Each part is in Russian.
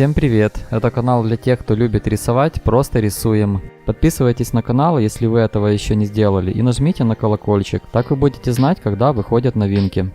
Всем привет! Это канал для тех, кто любит рисовать, просто рисуем. Подписывайтесь на канал, если вы этого еще не сделали, и нажмите на колокольчик, так вы будете знать, когда выходят новинки.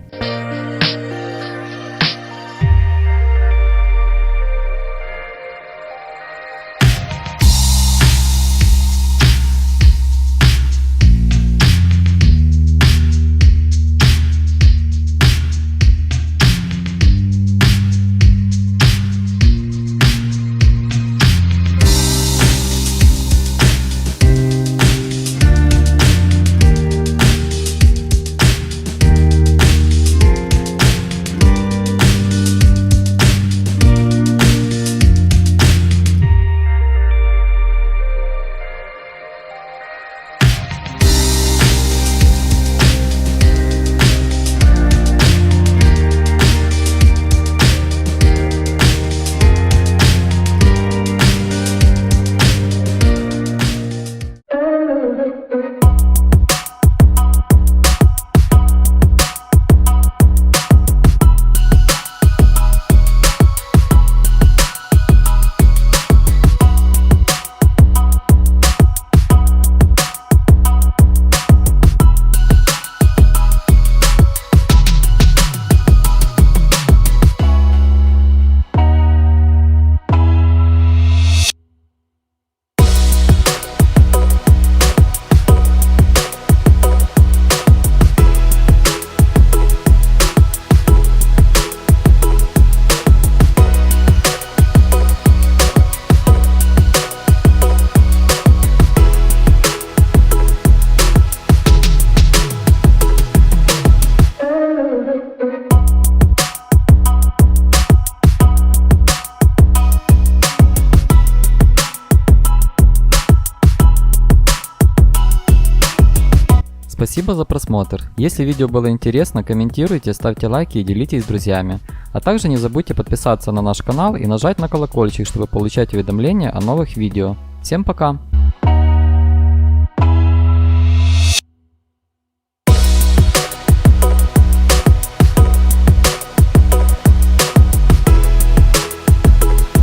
Спасибо за просмотр. Если видео было интересно, комментируйте, ставьте лайки и делитесь с друзьями. А также не забудьте подписаться на наш канал и нажать на колокольчик, чтобы получать уведомления о новых видео. Всем пока!